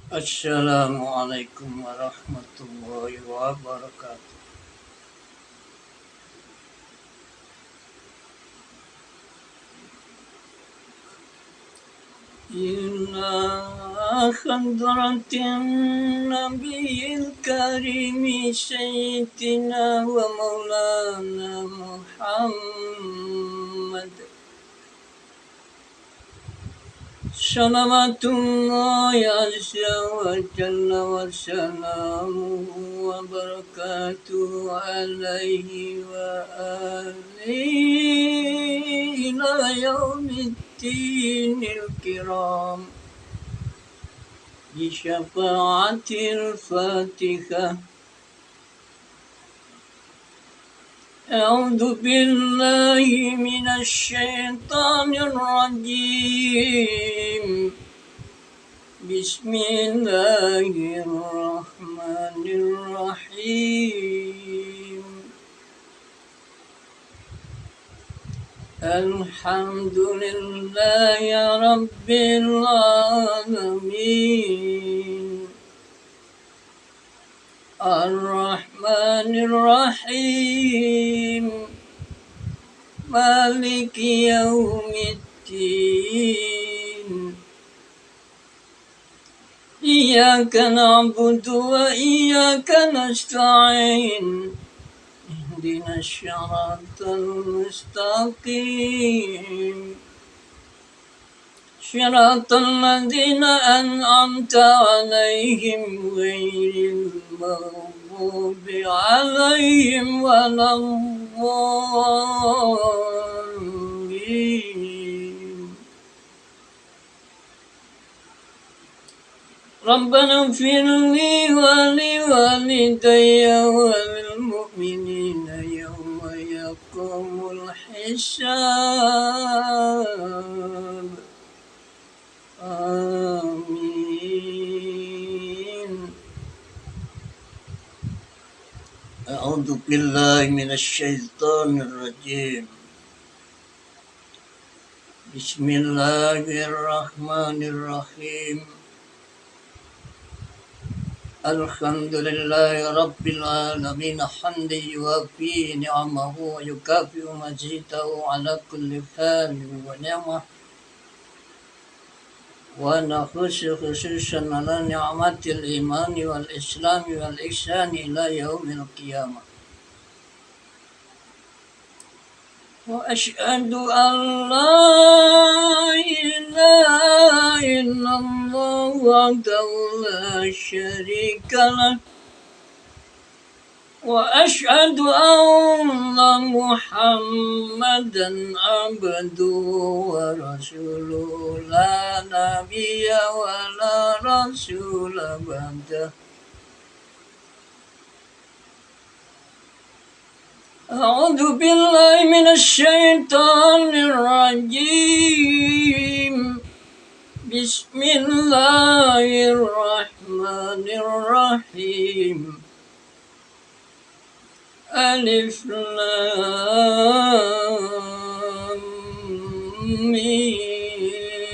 Assalamualaikum warahmatullahi wabarakatuh. إلى حضرة النبي الكريم سيدنا ومولانا محمد صلوات الله عز وجل وسلامه وبركاته عليه وآله إلى يوم الدين الكرام بشفاعة الفاتحة. أعوذ بالله من الشيطان الرجيم. بسم الله الرحمن الرحيم. الحمد لله رب العالمين الرحمن الرحيم مالك يوم الدين. إياك نعبد وإياك نستعين. اهدنا الصراط المستقيم صراط الذين أنعمت عليهم غير المغضوب عليهم ولا الضالين. ربنا اغفر لي ولوالدي وللمؤمنين يوم يقوم الحساب. آمين. أعوذ بالله من الشيطان الرجيم. بسم الله الرحمن الرحيم. الحمد لله رب العالمين حمدا يوافي نعمه ويكافئ مزيده على كل حال ونعمة، ونخص خصوصا على نعمة الإيمان والإسلام والإحسان إلى يوم القيامة. وأشهد أن لا إله إلا الله وحده لا شريك له، وأشهد أن محمدا عبده ورسوله لا نبي ولا رسول بعده. أعوذ بالله من الشيطان الرجيم. بسم الله الرحمن الرحيم. ألف لام ميم.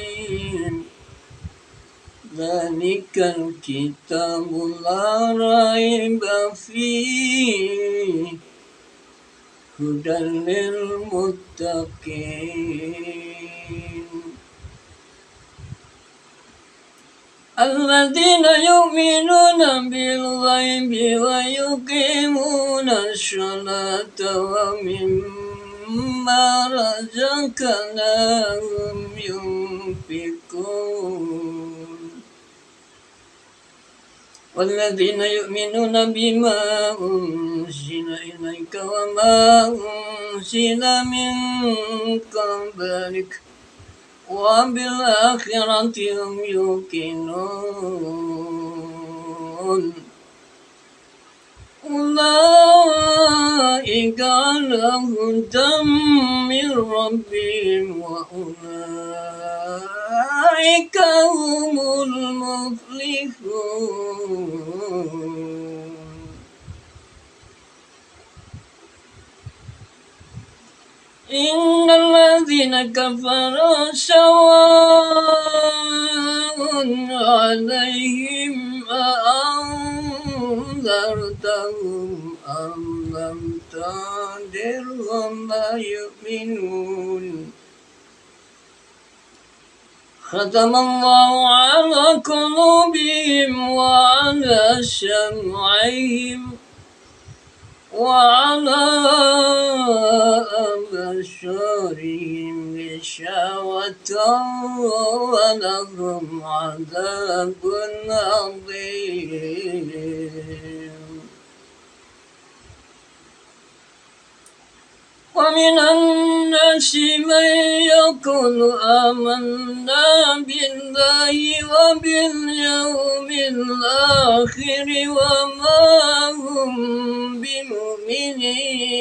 ذلك الكتاب لا ريب فيه هدى للمتقين الذين يؤمنون بالغيب ويقيمون الصلاة ومما رزقناهم ينفقون والذين يؤمنون بما أنزل إليك وما أنزل من قبلك وبالآخرة هم يوقنون أولئك على هدى من ربهم وأولئك هم المفلحون. إن الذين كفروا سواء عليهم أأنذرتهم أم لم تنذرهم لا يؤمنون ختم الله على قلوبهم وعلى سمعهم وعلى أبصارهم غشاوة ولهم عذاب عظيم ومن الناس من يقول آمنا بالله وباليوم الآخر وما هم بمؤمنين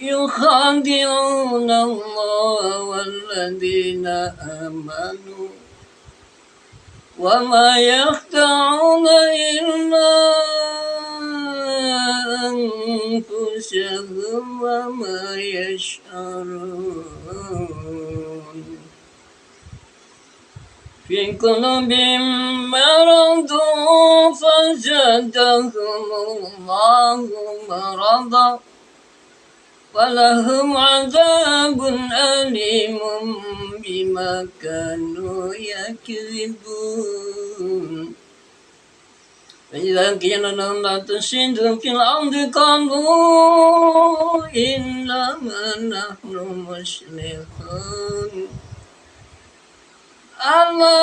يخادعون الله والذين آمنوا وما يخدعون إلا أنفسهم وما يشعرون في قلوبهم مرض فزادهم الله مرضا ولهم عذاب أليم بما كانوا يكذبون فإذا قيل لهم لا تفسدوا في الأرض قالوا إنما نحن مصلحون ألا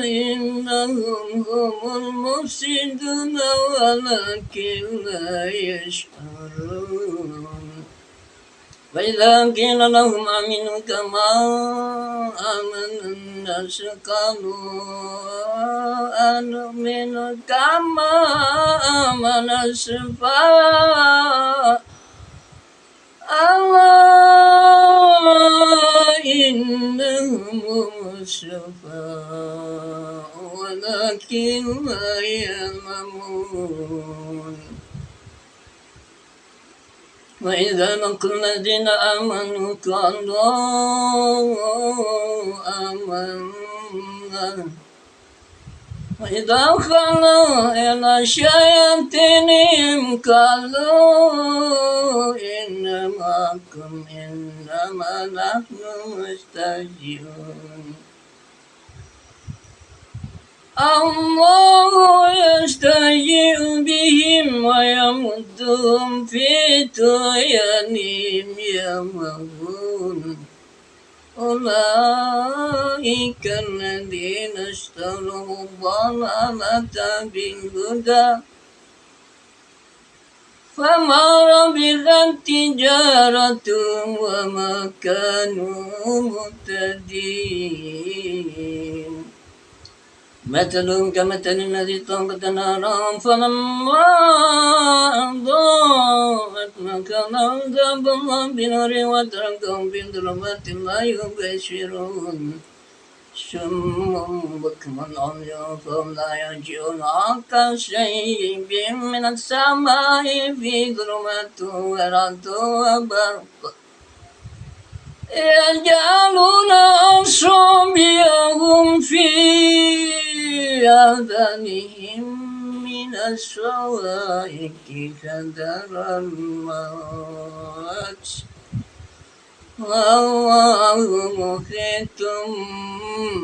إنهم هم المفسدون ولكن لا يشعرون وإذا قيل لهم آمنوا كما آمن الناس قالوا أنؤمن كما آمن السفهاء ألا إنهم هم السفهاء ولكن لا يعلمون وإذا لقوا الذين آمنوا قالوا آمنا وإذا خلوا إلى شياطينهم قالوا إن معكم إنما نحن مستهزئون الله يستهزئ بهم ويمدهم في طغيانهم يعمهون أولئك الذين اشتروا الضلالة بالهدى فما ربحت تجارتهم وما كانوا مهتدين مثلهم كمثل الذي استوقد نارا فلما أضاءت ما كان ذهب الله بنور وتركهم في ظلمات لا يبصرون صم بكم عمي فهم لا يرجعون كشيء من السماء في ظلمات ورعد وبرق يجعلون أصابعهم في آذانهم من الصواعق حذر الموت والله محيط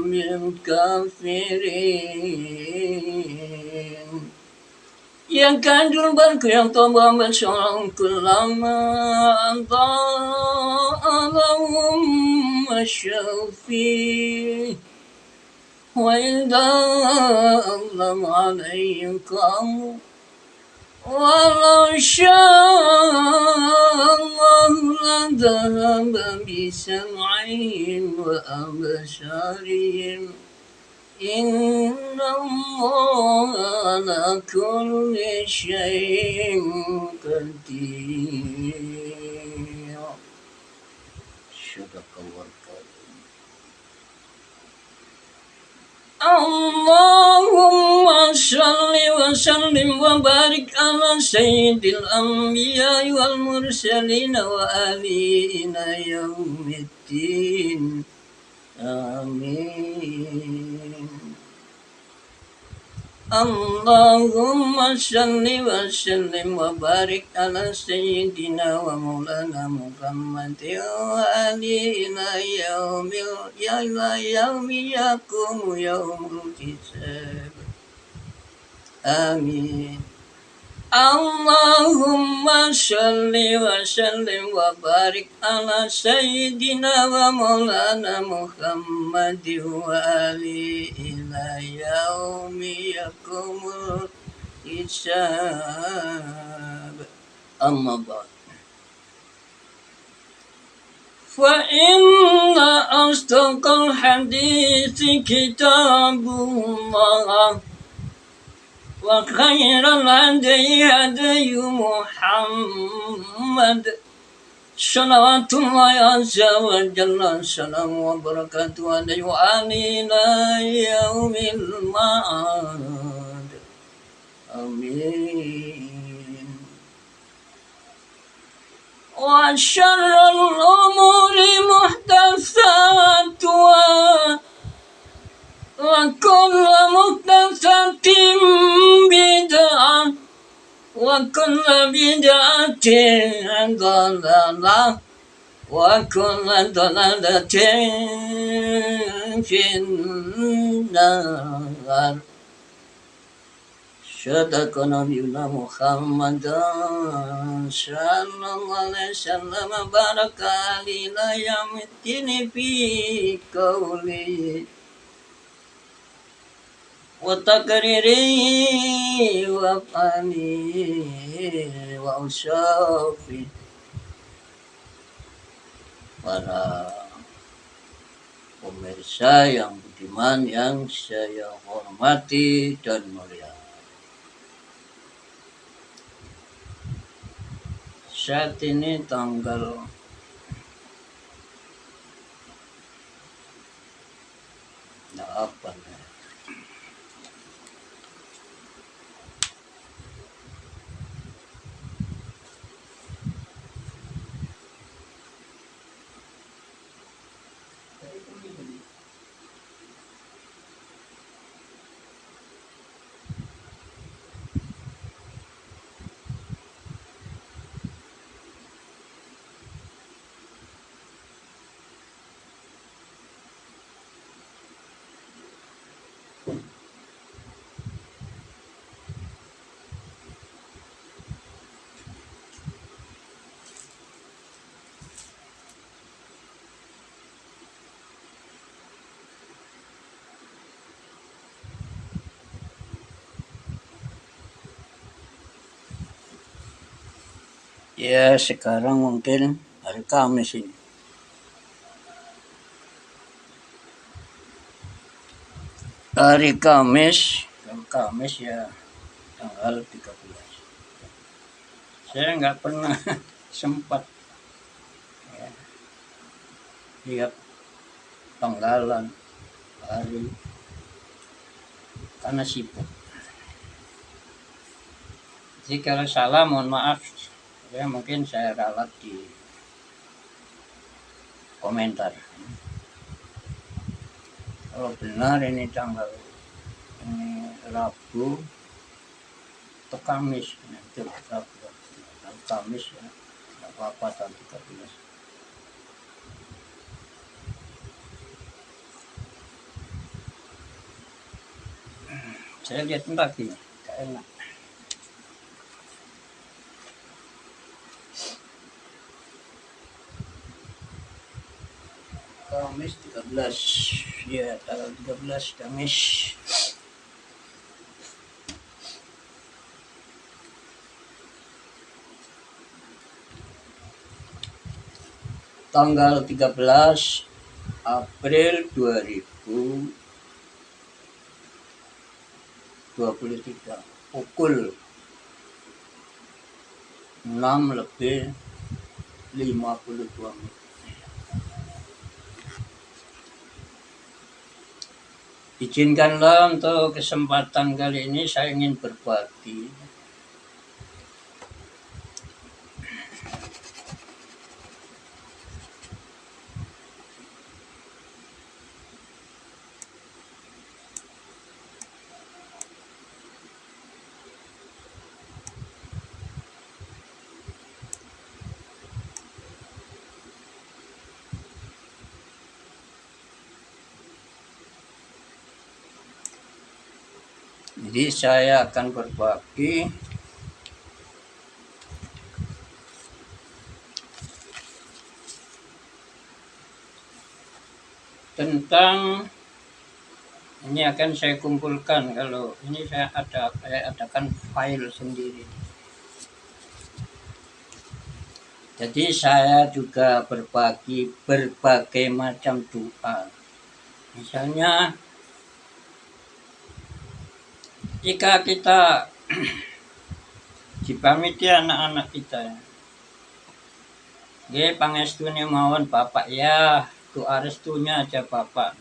بالكافرين يكاد البرق يقطع بصرهم كلما أضاء لهم مشوا فيه وإذا أظلم عليهم قاموا ولو شاء الله لذهب بسمعهم وأبصارهم إن الله على كل شيء قدير. صدق الله العظيم. Allahumma salli wa sallim wa barik ala sayyidil anbiya wal mursalin wa alina yaumiddin. Amin. Allahumma salli wa sallim wa barik ala sayyidina wa maulana Muhammadin wa alina yaumi yakumu yaumul hisab. Amin. Allahumma salli wa sallim wa barik ala sayyidina wa maulana Muhammadin wa ali ila yaumi yakumul hisab. Amma ba'd. Fa inna asdaqal hadithi kitabullah wa khairal hadi hadi Muhammad salawatullahi azza wa jalla salam wa barakatuh alaihi wa alina yaumil ma'ad. Amin. Wa syarrul umuri muhdatsatuha wa kullu muhdatsatin bid'ah wa kullu bid'atin dhalalah wa kullu dhalalatin finnar. Sadaqa nabiyuna Muhammadan sallallahu alaihi wasallam baraka lila yamiddin fi qawli wa takriri wa fani wa usafi. Para pemirsa yang budiman yang saya hormati dan mulia, saat ini tanggal 8 ya, sekarang mungkin hari Kamis ini. Hari Kamis ya tanggal 13. Saya nggak pernah sempat ya, lihat tanggalan hari karena sibuk. Jika salah mohon maaf, ya mungkin saya ralat di komentar. Kalau benar ini tanggal ini Rabu atau Kamis, nanti Rabu atau Kamis ya, nggak apa-apa tanggal 13. Saya lihat lagi, gak enak. Kamis 13, ya tanggal 13 Kamis. Tanggal 13 April 2023 pukul 6:52. Izinkanlah untuk kesempatan kali ini saya ingin berbagi. Jadi saya akan berbagi tentang, ini akan saya kumpulkan, kalau ini saya adakan file sendiri. Jadi saya juga berbagi berbagai macam doa. Misalnya jika kita dipamiti anak-anak kita, nggih pangestune mawon Bapak ya, doa restunya aja Bapak.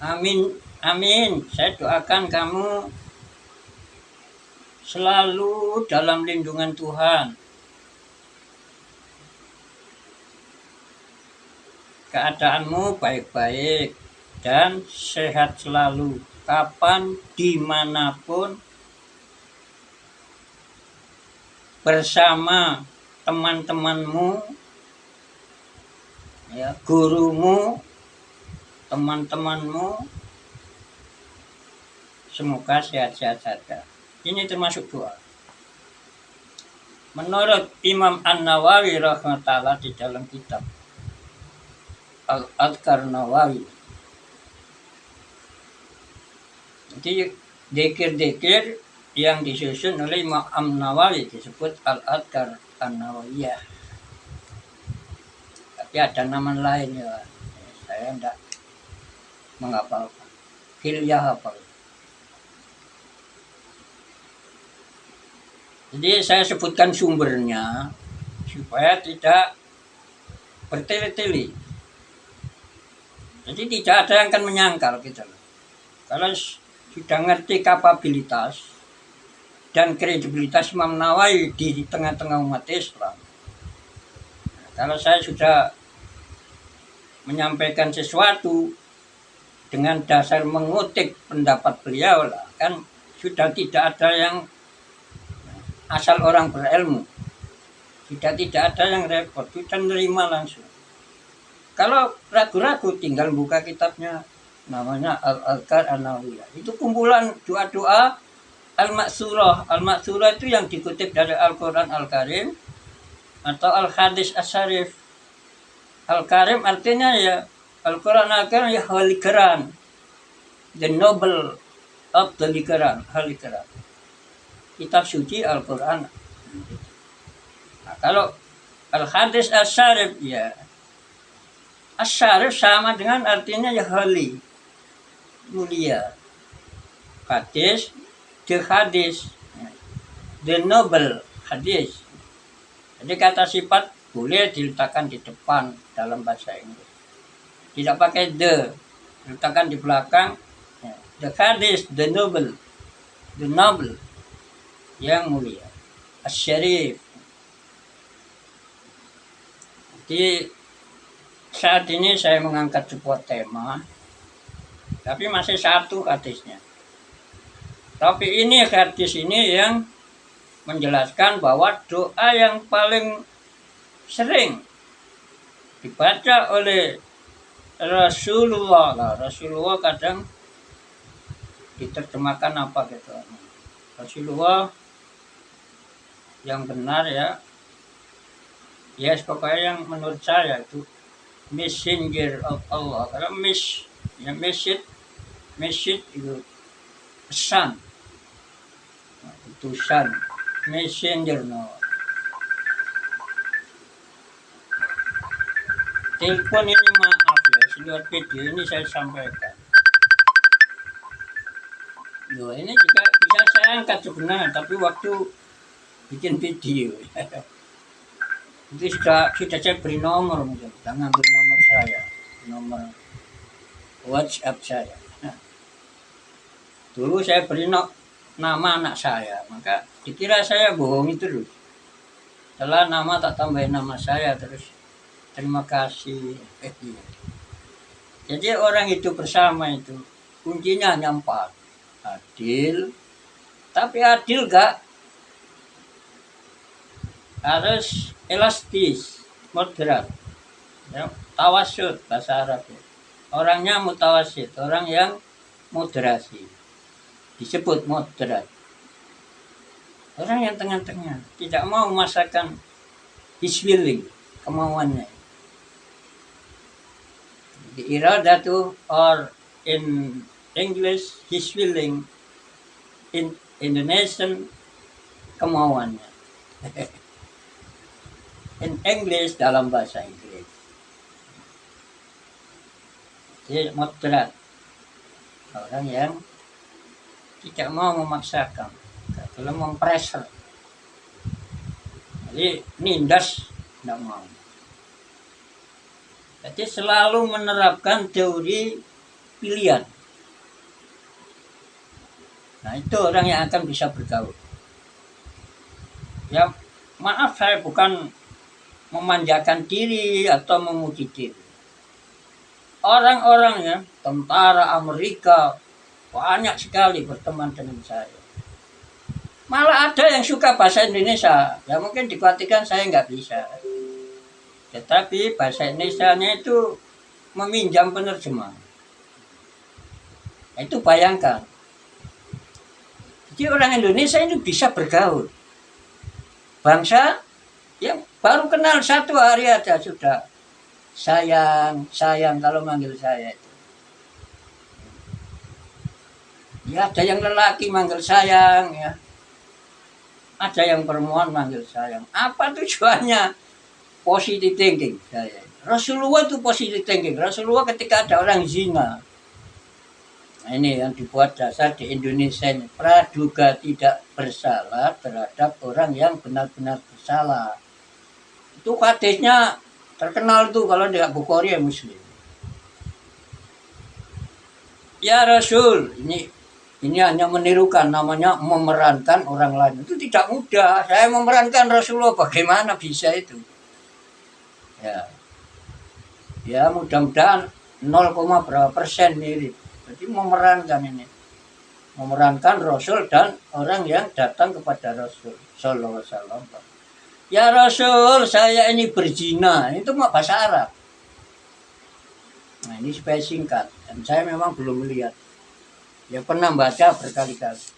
Amin, amin. Saya doakan kamu selalu dalam lindungan Tuhan. Keadaanmu baik-baik dan sehat selalu, kapan dimanapun, bersama teman-temanmu, ya, gurumu, teman-temanmu, semoga sehat-sehat saja. Ini termasuk doa. Menurut Imam An-Nawawi rahmatullah di dalam kitab Al-Adhkar Nawawi, jadi dzikir-dzikir yang disusun oleh Imam An-Nawawi disebut Al-Adhkar An-Nawawiyah. Tapi ada nama lain ya, saya tidak menghafalkan. Hilyah hafal. Jadi saya sebutkan sumbernya supaya tidak bertele-tele. Jadi tidak ada yang akan menyangkal gitu loh. Kalau sudah ngerti kapabilitas dan kredibilitas Imam Nawawi di tengah-tengah umat Islam, kalau saya sudah menyampaikan sesuatu dengan dasar mengutip pendapat beliau lah, kan sudah tidak ada yang asal orang berilmu, sudah tidak ada yang repot, sudah nerima langsung. Kalau ragu-ragu tinggal buka kitabnya, namanya Al-Adhkar An-Nawawiyah. Itu kumpulan doa-doa Al-Ma'surah. Al-Ma'surah itu yang dikutip dari Al-Quran Al-Karim atau Al-Hadis As-Syarif. Al-Karim artinya ya Al-Quran Al-Karim ya Al-Quran, the noble of the Quran, Al-Quran, kitab suci Al-Quran. Nah, kalau Al-Hadis As-Syarif ya, As-Syarif sama dengan artinya ya holy, mulia. Hadis, the hadis, the noble hadis. Jadi kata sifat boleh diletakkan di depan dalam bahasa Inggris. Tidak pakai the, diletakkan di belakang. The hadis, the noble, yang mulia. As-Syarif. Jadi saat ini saya mengangkat sebuah tema, tapi masih satu hadisnya. Tapi ini hadis ini yang menjelaskan bahwa doa yang paling sering dibaca oleh Rasulullah. Nah, Rasulullah kadang diterjemahkan apa gitu. Rasulullah yang benar ya, yes pokoknya yang menurut saya itu messenger of Allah. Kalau message itu pesan, utusan, messenger no. Telepon ini maaf ya, lewat video ini saya sampaikan. Loh, ini juga bisa saya angkat sebenarnya, tapi waktu bikin video itu sudah saya beri nomor, mungkin jangan ngambil nomor saya, nomor WhatsApp saya. Nah, dulu saya beri nama anak saya, maka dikira saya bohongi terus. Setelah nama tak tambahin nama saya terus. Terima kasih. Iya. Jadi orang itu bersama itu kuncinya hanya 4. Adil, tapi adil gak harus elastis, moderat. Ya, tawasud bahasa Arab. Orangnya mutawasid, orang yang moderasi. Disebut moderat. Orang yang tengah-tengah, tidak mau memaksakan his willing, kemauannya. The iradatu or in English his willing, in Indonesian kemauannya. In English dalam bahasa Inggris. Jadi moderat. Orang yang tidak mau memaksakan, kalau mempressure. Jadi nindas tidak mau. Jadi selalu menerapkan teori pilihan. Nah itu orang yang akan bisa bergaul. Ya maaf saya bukan memanjakan diri atau memuji diri. Orang-orangnya tentara Amerika banyak sekali berteman dengan saya. Malah ada yang suka bahasa Indonesia. Ya mungkin dikhawatirkan saya nggak bisa. Tetapi bahasa Indonesianya itu meminjam penerjemah. Itu bayangkan. Jadi orang Indonesia ini bisa bergaul. Bangsa yang baru kenal 1 hari aja sudah sayang kalau manggil saya itu. Ya ada yang lelaki manggil sayang ya. Ada yang perempuan manggil sayang. Apa tujuannya? Positive thinking saya. Rasulullah itu positive thinking. Rasulullah ketika ada orang zina. Nah, ini yang dibuat dasar di Indonesia ini. Praduga tidak bersalah terhadap orang yang benar-benar bersalah. Itu hadisnya terkenal tuh kalau di Bukhari ya Muslim. Ya Rasul, ini hanya menirukan, namanya memerankan orang lain. Itu tidak mudah. Saya memerankan Rasulullah, bagaimana bisa itu? Ya mudah-mudahan 0, berapa persen mirip. Jadi memerankan ini. Memerankan Rasul dan orang yang datang kepada Rasul Sallallahu Alaihi Wasallam. Ya Rasul, saya ini berzina. Itu mah bahasa Arab. Nah ini supaya singkat. Dan saya memang belum melihat. Ya pernah baca berkali-kali.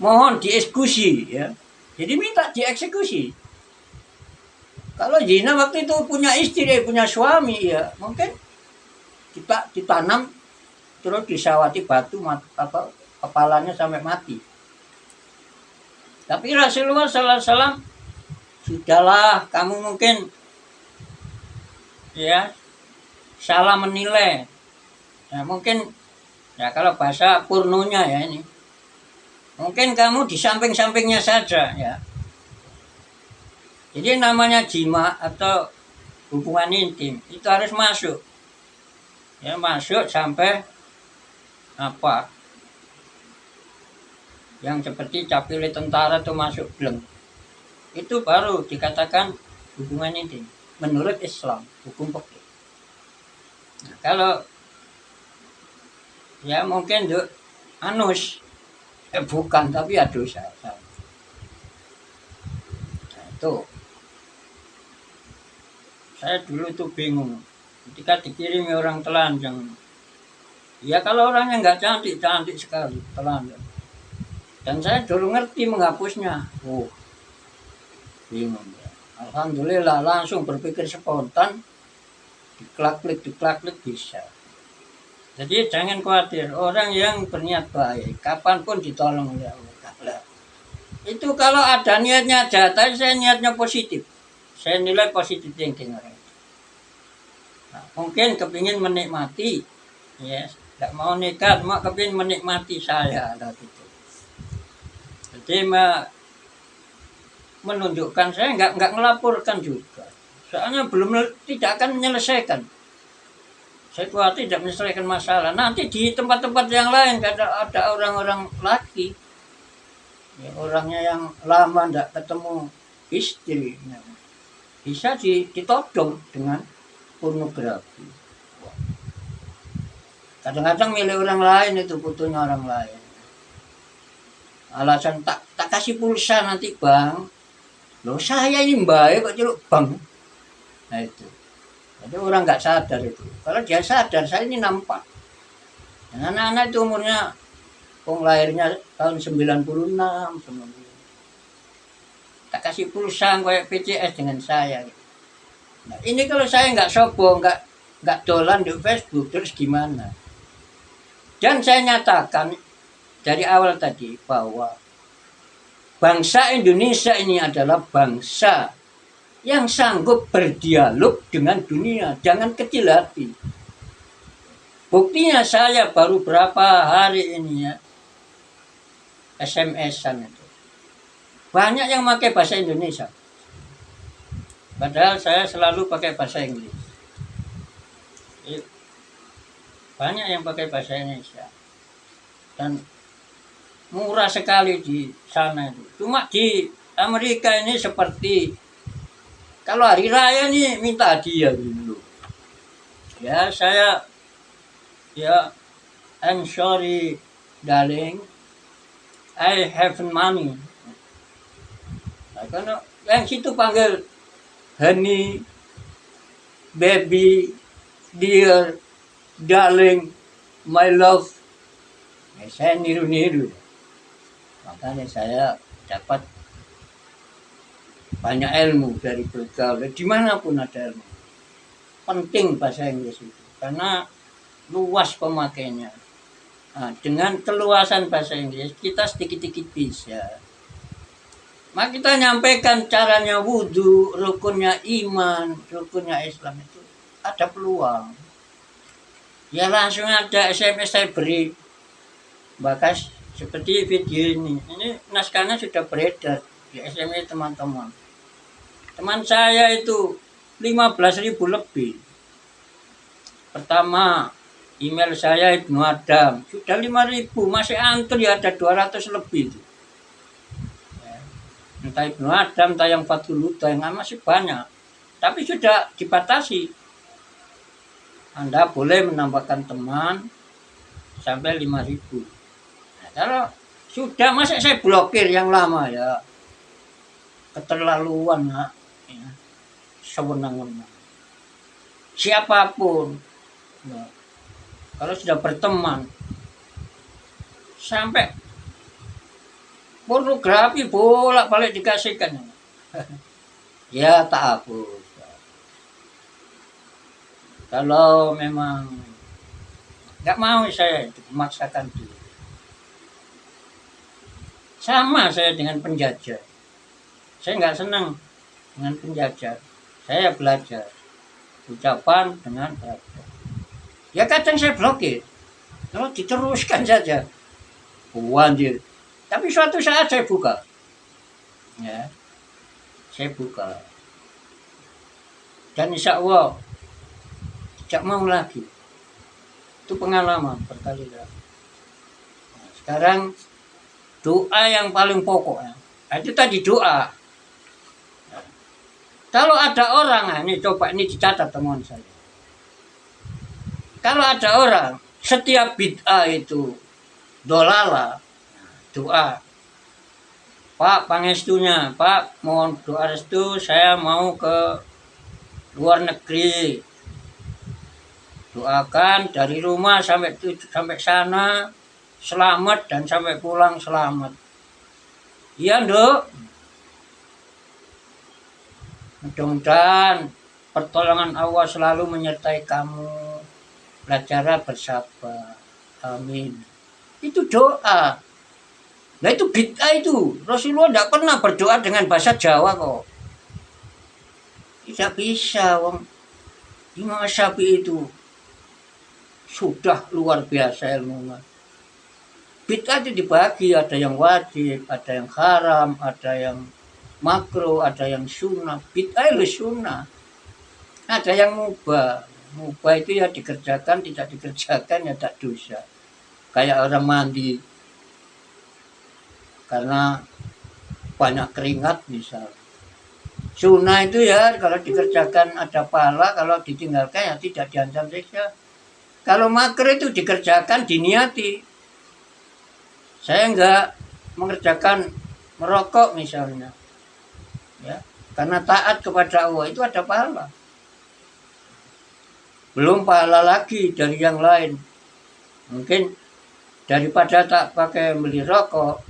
Mohon dieksekusi ya. Jadi minta dieksekusi. Kalau zina waktu itu punya istri, punya suami ya, mungkin kita ditanam terus disawati batu kepalanya sampai mati. Tapi Rasulullah SAW sudahlah, kamu mungkin ya salah menilai. Ya mungkin ya kalau bahasa pornonya ya ini. Mungkin kamu di samping-sampingnya saja ya. Jadi namanya jima atau hubungan intim itu harus masuk. Ya masuk sampai apa? Yang seperti capili tentara itu masuk belum. Itu baru dikatakan hubungan intim menurut Islam, hukum fikih. Nah, kalau ya mungkin anus bukan tapi ya dosa. Nah, itu saya dulu tuh bingung ketika dikirimi orang telanjang. Ya kalau orangnya nggak cantik sekali telanjang. Dan saya dulu ngerti menghapusnya. Bingung ya. Alhamdulillah langsung berpikir spontan, diklik bisa. Jadi jangan khawatir, orang yang berniat baik kapanpun ditolong oleh Allah. Itu kalau ada niatnya jahat, saya niatnya positif. Saya nilai positif thinking orang itu. Nah, mungkin kepingin menikmati, ya, tidak mau nikah, mau kepingin menikmati saya, gitu. Jadi menunjukkan saya nggak melaporkan juga. Soalnya tidak akan menyelesaikan. Saya khawatir tidak menyelesaikan masalah. Nanti di tempat-tempat yang lain ada orang-orang laki, ya, orangnya yang lama tidak ketemu istri, ya, bisa ditodong dengan pornografi. Kadang-kadang milih orang lain itu, fotonya orang lain. Alasan tak kasih pulsa nanti bang. Loh saya ini mbak kok celuk bang. Nah itu. Jadi orang nggak sadar itu. Kalau dia sadar, saya ini nampak. Dan anak-anak itu umurnya, lahirnya tahun 96, 90. Tak kasih pulsa kayak PCS dengan saya. Nah, ini kalau saya nggak sombong, nggak dolan di Facebook, terus gimana? Dan saya nyatakan dari awal tadi bahwa bangsa Indonesia ini adalah bangsa yang sanggup berdialog dengan dunia, jangan kecil hati. Buktinya saya baru berapa hari ini ya, SMS-an itu. Banyak yang pakai bahasa Indonesia. Padahal saya selalu pakai bahasa Inggris. Banyak yang pakai bahasa Indonesia. Dan murah sekali di sana itu. Cuma di Amerika ini seperti kalau hari raya nih minta hadiah dulu. Ya I'm sorry darling, I have money. Nah, karena yang situ panggil honey, baby, dear, darling, my love. Ya, saya niru-niru. Makanya saya dapat banyak ilmu dari bergaul. Dimanapun ada ilmu. Penting bahasa Inggris itu. Karena luas pemakainya. Nah, dengan keluasan bahasa Inggris, kita sedikit-sedikit bisa. Maka kita nyampaikan caranya wudhu, rukunnya iman, rukunnya Islam itu ada peluang. Ya langsung ada SMS saya beri. Bahkan seperti video ini naskahnya sudah beredar di SMS teman-teman. Teman saya itu 15.000 lebih. Pertama, email saya Ibnu Adam sudah 5.000, masih antri ada 200 lebih itu. Entah Ibnu Adam, entah yang Fathul Huda, yang masih banyak. Tapi sudah dibatasi. Anda boleh menambahkan teman sampai 5.000. Nah, kalau sudah, masa saya blokir yang lama ya. Keterlaluan ya. Sewenang-wenang. Siapapun. Ya. Kalau sudah berteman sampai pornografi bolak-balik dikasihkan. Ya tak hapus. Kalau memang nggak mau saya memaksakan diri. Sama saya dengan penjajah. Saya nggak senang dengan penjajah. Saya belajar ucapan dengan belajar. Ya kadang saya blokir. Kalau diteruskan saja. Anjir. Tapi suatu saat saya buka. Ya. Saya buka. Dan insya Allah tidak mau lagi. Itu pengalaman berkali-kali. Nah, sekarang doa yang paling pokok. Nah, itu tadi doa. Nah, kalau ada orang, nah ini coba ini dicatat teman saya. Kalau ada orang setiap bid'ah itu dolala, doa. Pak pangestunya, Pak mohon doa restu, saya mau ke luar negeri. Doakan dari rumah sampai sana selamat dan sampai pulang selamat. Iya, Nduk. Mudah-mudahan pertolongan Allah selalu menyertai kamu. Belajar bersabar. Amin. Itu doa. Nah itu bid'ah itu. Rasulullah tidak pernah berdoa dengan bahasa Jawa kok. Tidak bisa, wong. Imam Syafi'i itu sudah luar biasa ilmunya. Bid'ah itu dibagi, ada yang wajib, ada yang haram, ada yang makruh, ada yang sunnah. Bid'ah itu sunnah. Ada yang mubah. Mubah itu ya dikerjakan, tidak dikerjakan ya tak dosa. Kayak orang mandi karena banyak keringat misal. Sunnah itu ya kalau dikerjakan ada pahala, kalau ditinggalkan ya tidak diancam siksa. Kalau makruh itu dikerjakan diniati. Saya enggak mengerjakan merokok misalnya, ya, karena taat kepada Allah itu ada pahala. Belum pahala lagi dari yang lain. Mungkin daripada tak pakai beli rokok,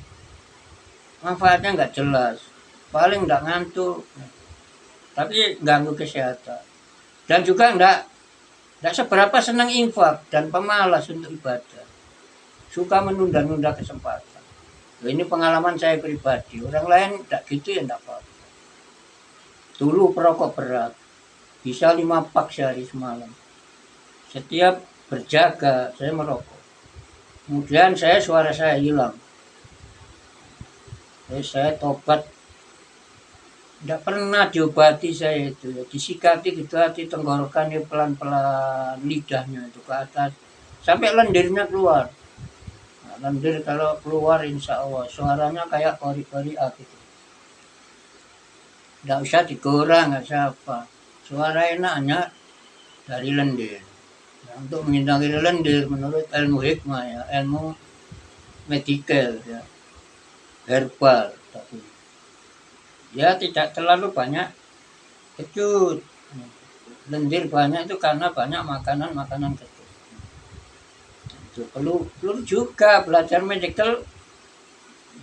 manfaatnya nggak jelas. Paling nggak ngantuk, tapi ganggu kesehatan. Dan juga nggak seberapa senang infak dan pemalas untuk ibadah. Suka menunda-nunda kesempatan. Nah, ini pengalaman saya pribadi. Orang lain tidak gitu ya tidak apa-apa. Dulu perokok berat, bisa 5 pak sehari semalam. Setiap berjaga saya merokok. Kemudian suara saya hilang. Jadi saya tobat. Tidak pernah diobati saya itu. Disikati gitu hati tenggorokannya pelan-pelan, lidahnya itu ke atas. Sampai lendirnya keluar. Nah, lendir kalau keluar insya Allah suaranya kayak kori-kori gitu. Tidak usah digoreng, nggak usah apa. Suara enaknya dari lendir. Nah, untuk menghindari lendir menurut ilmu hikmah ya, ilmu medikal ya, herbal. Tapi ya tidak terlalu banyak kecut. Lendir banyak itu karena banyak makanan kecut. Itu perlu juga belajar medical,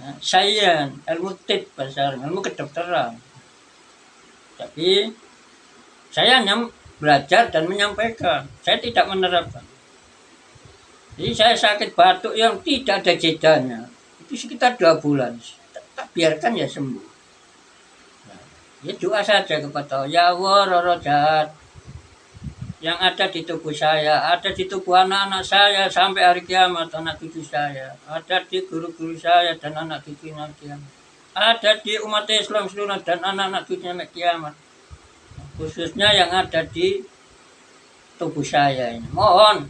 ya, sains, ilmu tip bahasa ilmu kedokteran. Tapi saya hanya belajar dan menyampaikan. Saya tidak menerapkan. Jadi saya sakit batuk yang tidak ada jedanya. Itu sekitar 2 bulan. Tak biarkan ya sembuh. Nah, ya doa saja kepada Allah. Ya Allah, roh jahat yang ada di tubuh saya, ada di tubuh anak-anak saya sampai hari kiamat, anak cucu saya, ada di guru-guru saya dan anak cucu nanti kiamat, ada di umat Islam seluruh dan anak-anak cucunya kiamat, khususnya yang ada di tubuh saya ini. Mohon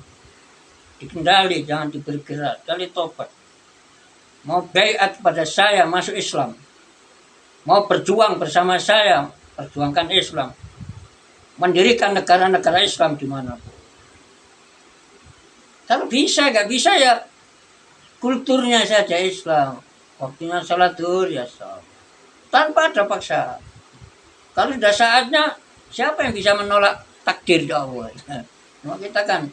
dikendali, jangan diberi gerak, kali tobat. Mau baiat pada saya masuk Islam, mau berjuang bersama saya, perjuangkan Islam, mendirikan negara-negara Islam di mana pun. Kalau bisa, nggak bisa ya kulturnya saja Islam. Waktunya salat zuhur ya salat. Tanpa ada paksaan. Kalau sudah saatnya, siapa yang bisa menolak takdir Allah? Nah, kita kan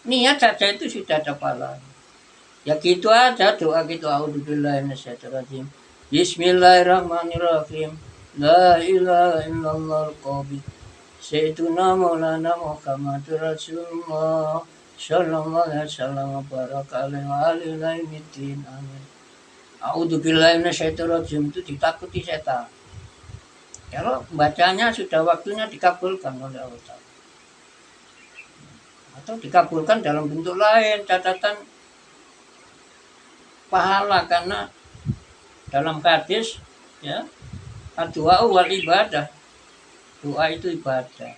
niat saja itu sudah ada pahalanya. Ya gitu aja doa gitu. A'udzubillahi minasyaitonir rajim. Bismillahirrahmanirrahim. La ilaha illallah al-qabid. Sayyiduna Maulana Muhammadur Rasulullah sallallahu alaihi wasallam baraka alaihi wa alihi mitin. Amin. A'udzubillahi minasyaitonir rajim itu ditakuti setan. Kalau bacanya sudah waktunya dikabulkan oleh Allah. Atau dikabulkan dalam bentuk lain, catatan pahala, karena dalam hadis ya, doa wal ibadah. Doa itu ibadah.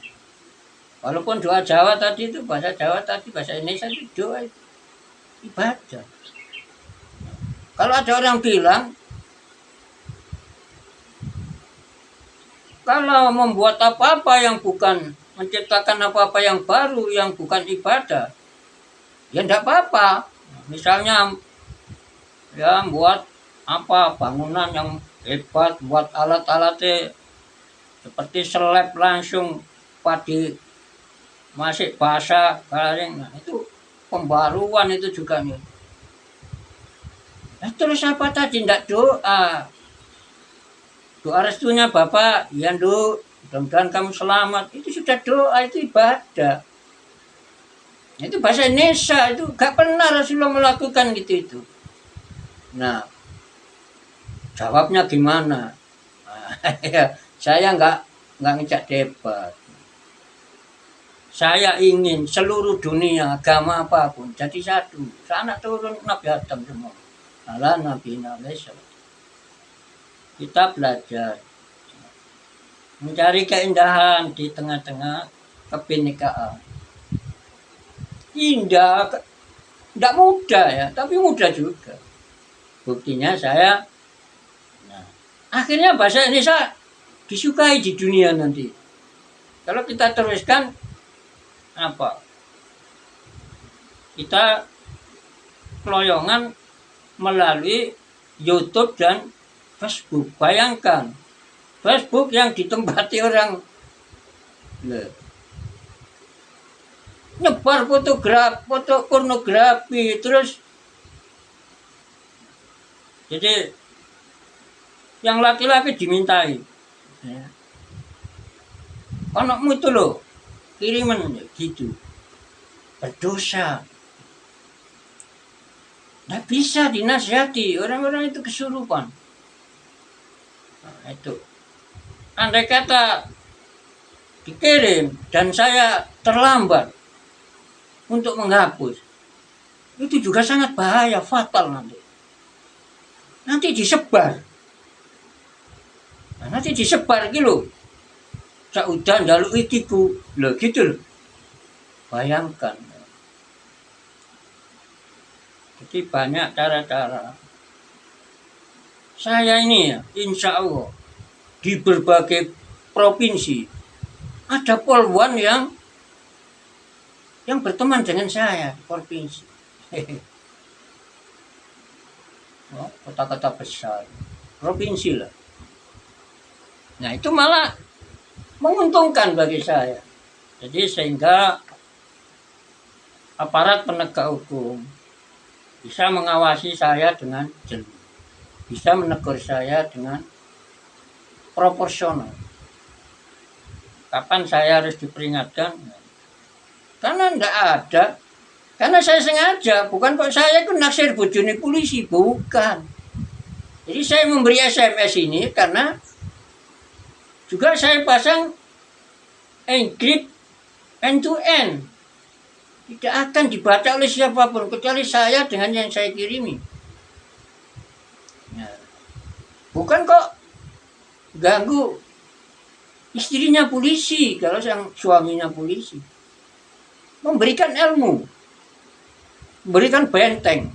Walaupun doa Jawa tadi itu bahasa Jawa tadi, bahasa Indonesia itu doa itu ibadah. Kalau ada orang bilang kalau membuat apa-apa yang bukan, menciptakan apa-apa yang baru yang bukan ibadah, ya tidak apa-apa. Misalnya ya buat apa bangunan yang hebat, buat alat-alatnya seperti seleb langsung padi masih basah garing, nah, itu pembaruan itu juga nih. Nah, terus apa tadi tidak doa? Doa restunya Bapak, ya Nduk, mudah-mudahan kamu selamat. Itu sudah doa, itu ibadah. Itu bahasa Indonesia, itu gak pernah Rasulullah melakukan gitu itu. Nah, jawabnya gimana? Nah, saya nggak ngejak debat. Saya ingin seluruh dunia, agama apapun, jadi satu. Anak turun Nabi Adam semua. Allah Nabi Nabi. Kita belajar mencari keindahan di tengah-tengah kebinekaan. Indah, tidak mudah ya, tapi mudah juga. Buktinya saya, nah, akhirnya bahasa Indonesia disukai di dunia nanti. Kalau kita teruskan apa? Kita keloyongan melalui YouTube dan Facebook. Bayangkan, Facebook yang ditempati orang nyebar foto pornografi, terus jadi yang laki-laki dimintai. Ya. Anakmu itu loh, kiriman gitu. Berdosa. Nggak bisa dinasihati, orang-orang itu kesurupan. Nah, itu. Andai kata dikirim dan saya terlambat untuk menghapus, itu juga sangat bahaya, fatal nanti. Nanti disebar. Nah, nanti disebar gitu. Saudan jaluk ikiku, loh gitu loh. Bayangkan. Jadi banyak cara-cara. Saya ini ya, insya Allah di berbagai provinsi ada polwan yang berteman dengan saya, provinsi. Oh, kota-kota besar, provinsi lah. Nah itu malah menguntungkan bagi saya. Jadi sehingga aparat penegak hukum bisa mengawasi saya dengan jeli, bisa menegur saya dengan proporsional. Kapan saya harus diperingatkan? Karena enggak ada. Karena saya sengaja, bukan kok saya itu naksir bojone polisi, bukan. Jadi saya memberi SMS ini karena juga saya pasang encrypt end to end. Tidak akan dibaca oleh siapapun kecuali saya dengan yang saya kirimi. Ya. Bukan kok ganggu istrinya polisi, kalau yang suaminya polisi. Memberikan ilmu, memberikan benteng.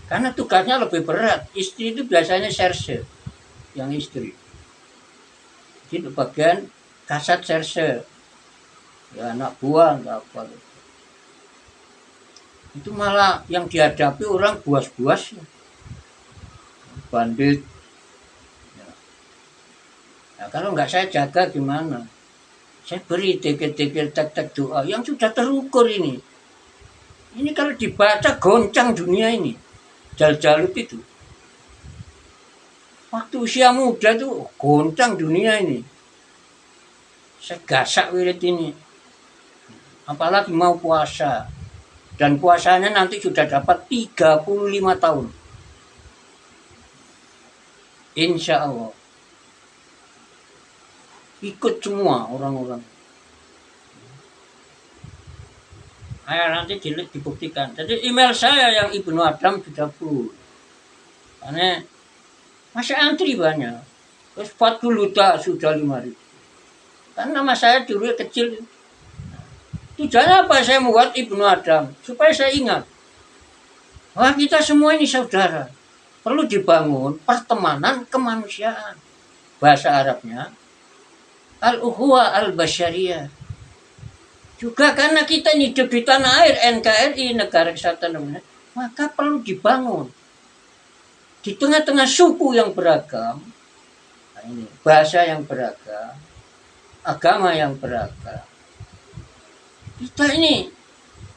Karena tugasnya lebih berat. Istri itu biasanya serse, yang istri. Jadi bagian kasat serse, ya anak buah nggak apa. Itu malah yang dihadapi orang buas-buas, bandit. Ya. Nah, kalau nggak saya jaga gimana? Saya beri tikir-tikir tek-tek doa yang sudah terukur ini. Ini kalau dibaca goncang dunia ini. Jal-jalut itu. Waktu usia muda tuh goncang dunia ini. Saya gasak wirid ini. Apalagi mau puasa. Dan puasanya nanti sudah dapat 35 tahun. Insya Allah. Ikut semua orang-orang. Ayo nanti dibuktikan. Jadi email saya yang Ibnu Adam sudah full. Karena masih antri banyak. Terus 40 sudah 5.000. Karena nama saya dulu kecil. Tujuannya apa saya membuat Ibnu Adam? Supaya saya ingat. Wah kita semua ini saudara. Perlu dibangun pertemanan kemanusiaan. Bahasa Arabnya al-ukhuwah al-basyariyah. Juga karena kita hidup di tanah air NKRI, Negara Kesatuan Republik, maka perlu dibangun di tengah-tengah suku yang beragam, nah ini, bahasa yang beragam, agama yang beragam. Kita ini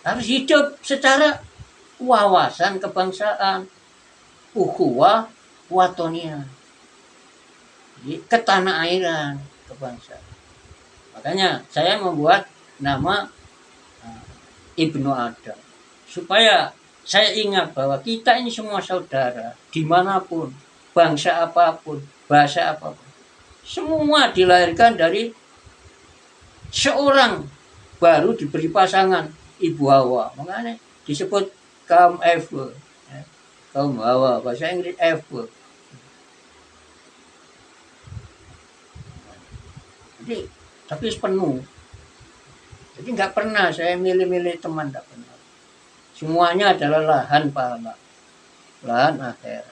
harus hidup secara wawasan kebangsaan, ukhuwah watoniyah, ketanah airan kebangsaan. Makanya saya membuat nama Ibnu Adam supaya saya ingat bahwa kita ini semua saudara dimanapun, bangsa apapun, bahasa apapun, semua dilahirkan dari seorang baru diberi pasangan Ibu Hawa. Makanya disebut kaum Eva, kaum Hawa, bahasa Inggris Eva. Jadi tapi penuh. Jadi nggak pernah saya milih-milih teman, nggak pernah. Semuanya adalah lahan pahala, lahan akhirat.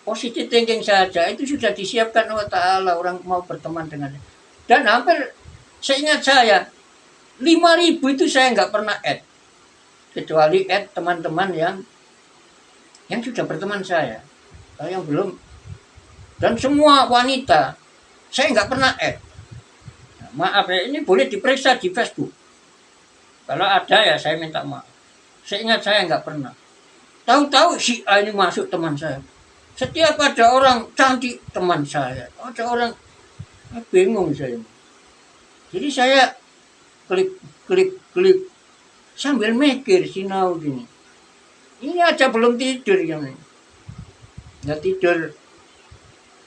Positive thinking saja itu sudah disiapkan oleh Ta'ala orang mau berteman dengannya. Dan hampir seingat saya 5.000 itu saya nggak pernah add, kecuali add teman-teman yang sudah berteman saya. Kalau yang belum, dan semua wanita saya nggak pernah add. Nah, maaf ya, ini boleh diperiksa di Facebook. Kalau ada ya saya minta maaf. Seingat saya nggak pernah. Tahu-tahu si A ini masuk teman saya. Setiap ada orang cantik teman saya, ada orang, bingung saya. Jadi saya klik sambil mikir sinau gini. Ini aja belum tidur ya. Nggak tidur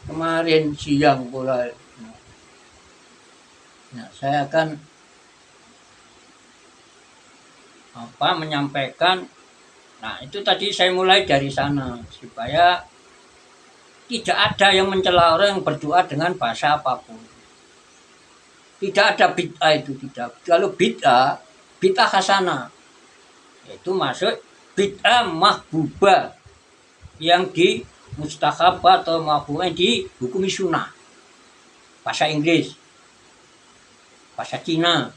kemarin siang pula. Nah, saya akan menyampaikan. Nah, itu tadi saya mulai dari sana supaya tidak ada yang mencela orang yang berdoa dengan bahasa apapun. Tidak ada bid'ah itu, tidak. Kalau bid'ah hasanah, itu masuk bid'ah mahbubah yang di mustahabah atau mahbubah yang dihukumi sunnah. Bahasa Inggris, bahasa Cina,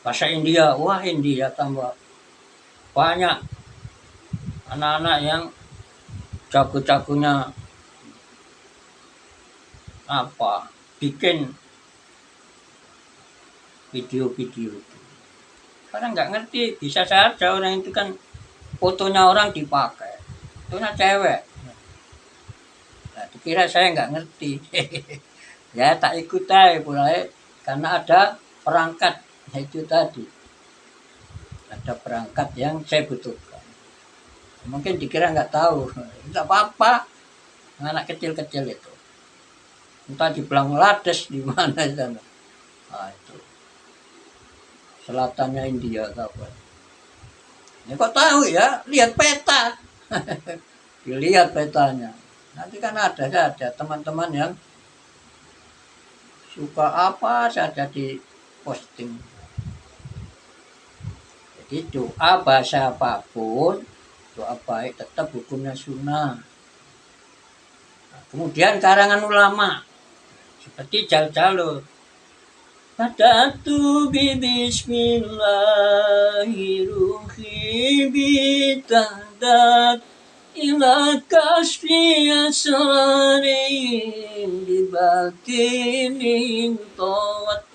bahasa India. Wah, India tambah banyak anak-anak yang jago-jagonya bikin video-video itu. Karena nggak ngerti, bisa saja orang itu kan fotonya orang dipakai, fotonya cewek. Nah, dikira saya nggak ngerti. Ya tak ikut aja mulai, karena ada perangkat itu tadi. Ada perangkat yang saya butuhkan. Mungkin dikira nggak tahu, nggak apa-apa. Anak kecil-kecil itu, entah di Bangladesh di mana sana. Nah, itu selatannya India apa. Ya kok tahu ya? Lihat peta. Dilihat petanya. Nanti kan ada saja teman-teman yang suka apa saja di posting. Jadi doa bahasa apapun, doa baik tetap hukumnya sunnah. Nah, kemudian karangan ulama seperti Jaljalur. Badatu bismillahirrahmanirrahim bitandat ila kasfi asrarin dibatinin tawat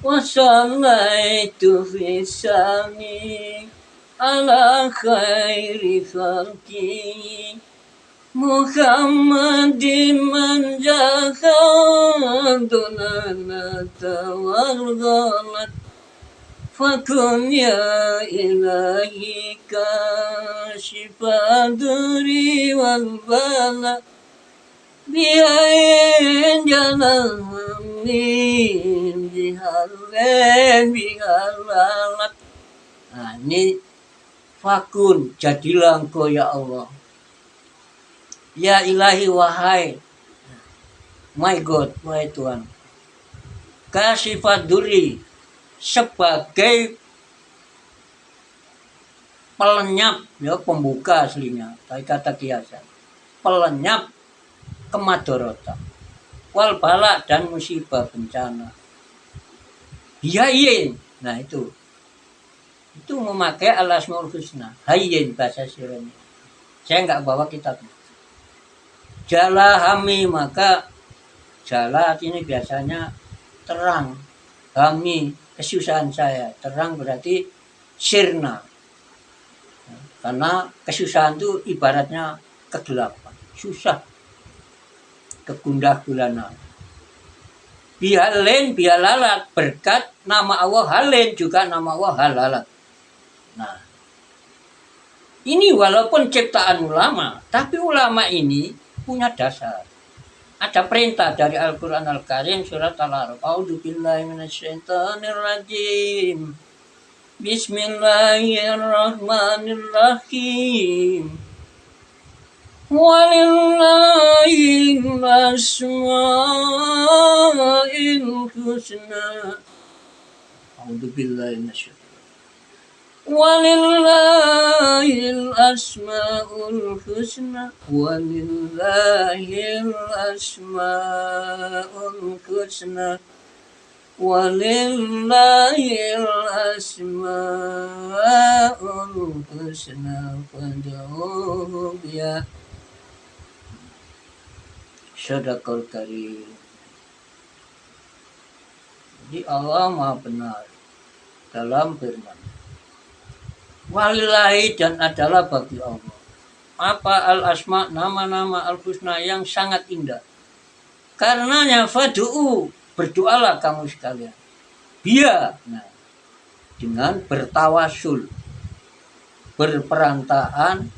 wasallaitu fi sami ala khairi khalqi Muhammadin man jahaduna tawalgalat fakun ya ilahi kashifaduri wal bala biain jalamin bihalalat. Nah, ini fakun, jadilah engkau ya Allah. Ya ilahi wahai my God, wahai Tuhan, kasifat duri, sebagai pelenyap, ya pembuka aslinya, dari kata kiasan, pelenyap kemadorotan, wal bala dan musibah bencana. Biayin, nah itu memakai al-asmaul husna, hayyin bahasa siranya. Saya nggak bawa kitabnya. Jala hami, maka jala ini biasanya terang, hami kesusahan saya, terang berarti sirna, karena kesusahan itu ibaratnya kegelapan, susah, kegundah gulana. Bihalin bihalalat, berkat nama Allah halin, juga nama Allah halalat. Nah, ini walaupun ciptaan ulama, tapi ulama ini punya dasar. Ada perintah dari Al-Quran Al-Karim surat Al-A'raf. A'udzubillahi minasyaitonirrajim. Bismillahirrahmanirrahim. Walillahil asma'il husna A'udzubillahi minasyaitonir Walillahil asmaul husna Walillahil asmaul husna Walillahil asmaul husna fad'uhu biha Sadaqal karim. Jadi Allah Maha benar dalam firman. Walillahi dan adalah bagi Allah. Apa al-asma, nama-nama al-husna yang sangat indah. Karenanya fadu'u, berdoalah kamu sekalian. Dia, nah, dengan bertawasul, berperantaan,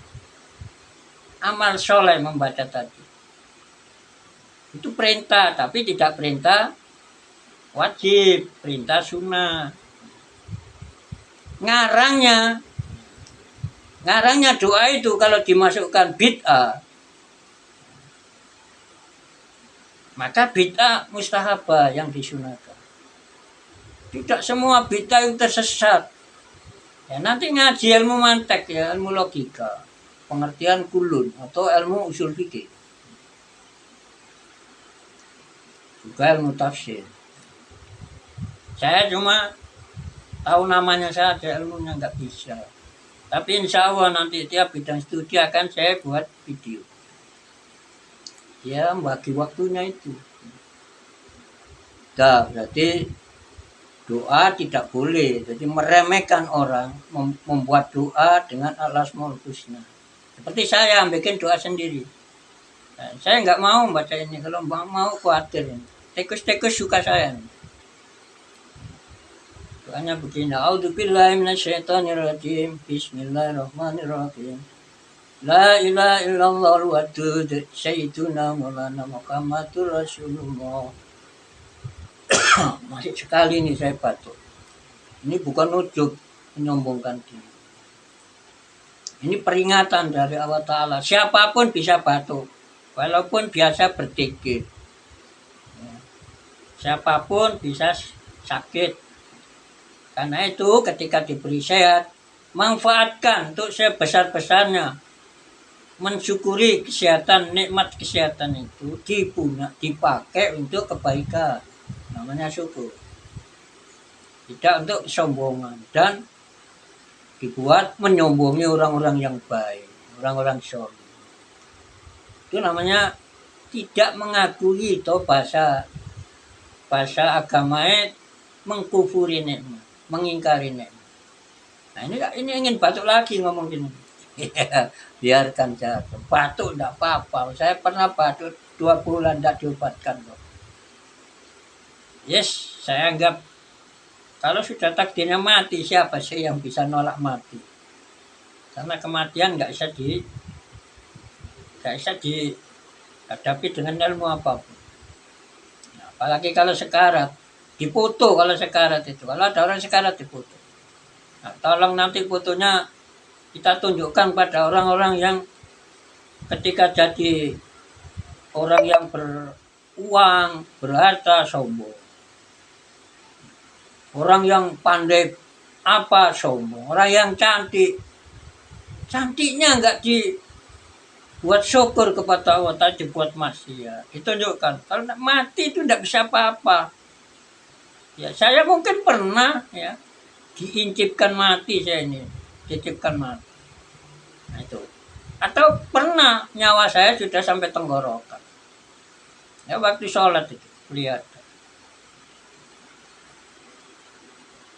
amal soleh membaca tadi. Itu perintah, tapi tidak perintah wajib, perintah sunnah. Ngarangnya doa itu kalau dimasukkan bid'ah, maka bid'ah mustahabah yang disunahkan. Tidak semua bid'ah itu tersesat. Ya, nanti ngaji ilmu mantek ya, ilmu logika, pengertian kulun atau ilmu usul fikih. Juga ilmu tafsir. Saya cuma tahu namanya saja, ilmunya nggak bisa. Tapi insya Allah nanti tiap bidang studi akan saya buat video. Ya, bagi waktunya itu. Nah, berarti doa tidak boleh. Jadi meremehkan orang, membuat doa dengan al-asmaul husna. Seperti saya bikin doa sendiri. Nah, saya nggak mau baca ini. Kalau mau khawatir. Tikus-tikus suka saya. Doanya begini. A'udzubillahi minasyaitonirrajim. Bismillahirrahmanirrahim. La ilaha illallah wadud sayyiduna maulana Muhammadur Rasulullah. Masih sekali nih saya batuk. Ini bukan ujub menyombongkan diri. Ini peringatan dari Allah Ta'ala. Siapapun bisa batuk. Walaupun biasa berdikir. Siapapun bisa sakit. Karena itu ketika diberi sehat, manfaatkan untuk sebesar-besarnya. Mensyukuri kesehatan, nikmat kesehatan itu dipakai untuk kebaikan. Namanya syukur. Tidak untuk kesombongan. Dan dibuat menyombongi orang-orang yang baik. Orang-orang soleh. Itu namanya tidak mengakui atau bahasa agamanya mengkufuri nikmat, mengingkari nikmat. Nah ini ingin batuk lagi ngomong gini. Biarkan jatuh. Batuk enggak apa-apa. Saya pernah batuk 2 bulan enggak diobatkan kok. Yes, saya anggap kalau sudah takdirnya mati, siapa sih yang bisa nolak mati? Karena kematian nggak bisa dihadapi dengan ilmu apapun. Nah, apalagi kalau sekarat, dipoto kalau sekarat itu. Kalau ada orang sekarat dipoto. Nah, tolong nanti fotonya kita tunjukkan pada orang-orang yang ketika jadi orang yang beruang, berharta, sombong. Orang yang pandai apa sombong. Orang yang cantik. Cantiknya enggak dibuat syukur kepada Allah, tapi dibuat maksiat. Ditunjukkan. Kalau mati itu enggak bisa apa-apa. Ya, saya mungkin pernah ya diincipkan mati saya ini. Diincipkan mati. Nah itu. Atau pernah nyawa saya sudah sampai tenggorokan. Ya waktu sholat itu. Lihat.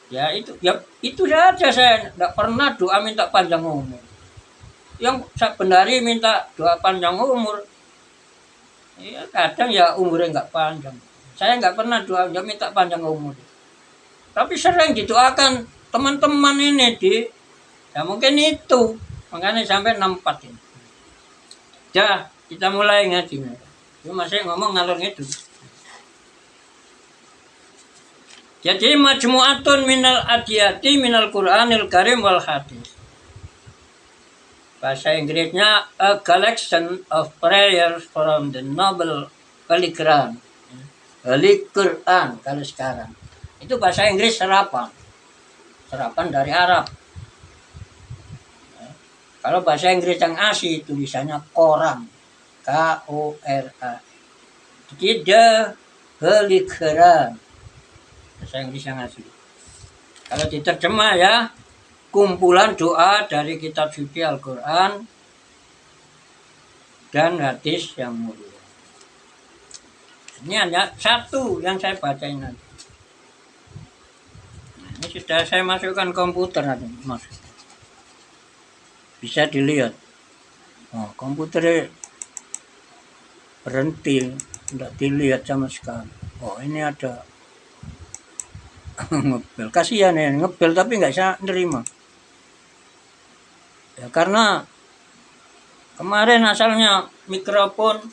Ya itu saja saya tidak pernah doa minta panjang umur. Yang sebenarnya minta doa panjang umur, ya kadang ya umurnya nggak panjang. Saya nggak pernah doa minta panjang umur. Tapi sering didoakan teman-teman ini ya mungkin itu makanya sampai 64 ini. Ya kita mulai ngaji. Itu masih ngomong ngalor itu. Jadi majmu'atun minal adiyati minal Qur'anil Karim wal hadis. Bahasa Inggrisnya a collection of prayers from the noble Holy Quran. Holy Quran kalau sekarang. Itu bahasa Inggris serapan. serapan dari Arab. Kalau bahasa Inggris yang asli tulisannya koran, K-O-R-A. Jadi Geligeran, bahasa Inggris yang asli. Kalau diterjemah ya, kumpulan doa dari kitab suci Al-Quran dan hadis yang mulia. Ini hanya satu yang saya bacain nanti. Nah, ini sudah saya masukkan komputer nanti, Mas. Bisa dilihat. Oh, komputernya berhenti, tidak dilihat sama sekali. Oh, ini ada ngebel. Kasihan ya, ngebel tapi nggak bisa nerima. Ya karena kemarin asalnya mikrofon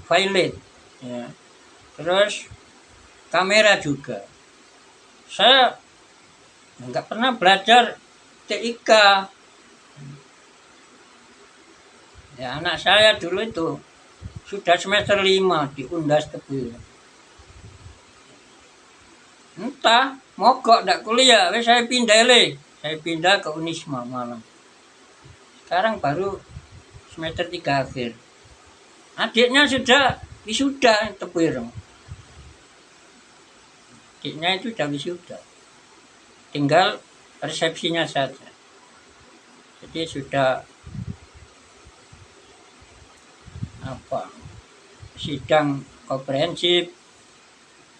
violet, ya. Terus kamera juga. Saya nggak pernah belajar TIK. Ya anak saya dulu itu sudah semester 5 di Undas Tebu. Entah, mogok ndak kuliah, saya pindah Saya pindah ke Unisma Malang. Sekarang baru semester 3 akhir. Adiknya sudah wisuda Tebuireng. Adiknya itu sudah wisuda. Tinggal resepsinya saja. Jadi sudah sidang komprehensif,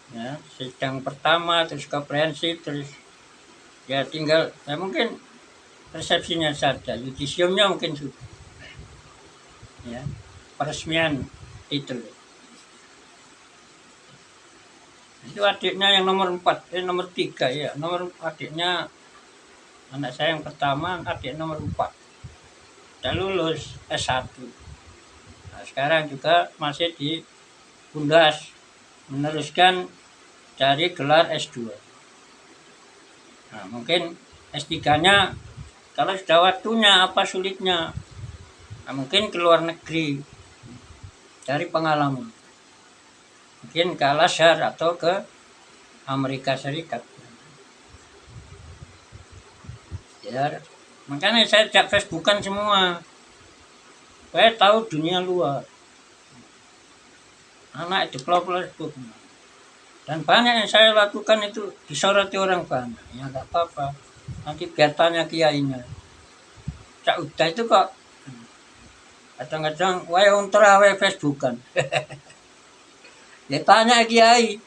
ya, sidang pertama terus komprehensif terus ya tinggal ya mungkin resepsinya saja, yudisiumnya mungkin sudah, ya, peresmian titel. Itu adiknya yang nomor 3 ya, adiknya anak saya yang pertama, adik nomor 4 udah lulus S1. Nah, sekarang juga masih di Undas meneruskan cari gelar S2. Nah, mungkin S3-nya kalau sudah waktunya apa sulitnya, nah, mungkin ke luar negeri cari pengalaman, mungkin ke Al-Azhar atau ke Amerika Serikat. Ya, makanya saya ajak Facebookan semua, saya tahu dunia luar. Anak developer Facebook. Dan banyak yang saya lakukan itu disoroti orang banyak. Ya nggak apa-apa. Nanti biar tanya kiainya. Cak Uda itu kok kadang-kadang wae wong terawih Facebookan. Ya tanya kiai.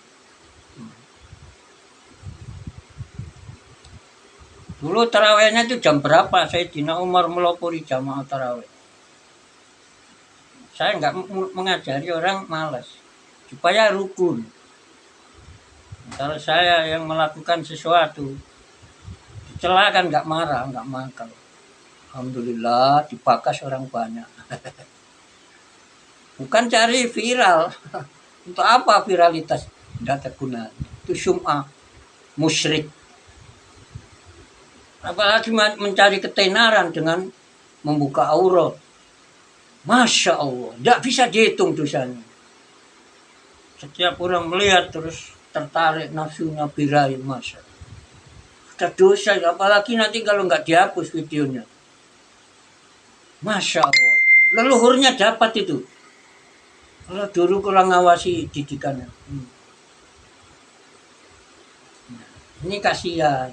Dulu terawihnya itu jam berapa? Sayyidina Umar melopori jamaah terawih. Saya nggak mengajari orang malas, supaya rukun. Kalau saya yang melakukan sesuatu, dicela kan nggak marah, nggak mangkal. Alhamdulillah dibakas orang banyak. Bukan cari viral. Untuk apa viralitas? Tidak ada gunanya. Itu sum'ah, musyrik. Apalagi mencari ketenaran dengan membuka aurat. Masya Allah, tidak bisa dihitung dosanya. Setiap orang melihat terus tertarik nafsunya birahi, Masya Allah. Sudah dosa, apalagi nanti kalau nggak dihapus videonya. Masya Allah, leluhurnya dapat itu. Kalau dulu kurang ngawasi didikannya. Nah, ini kasihan,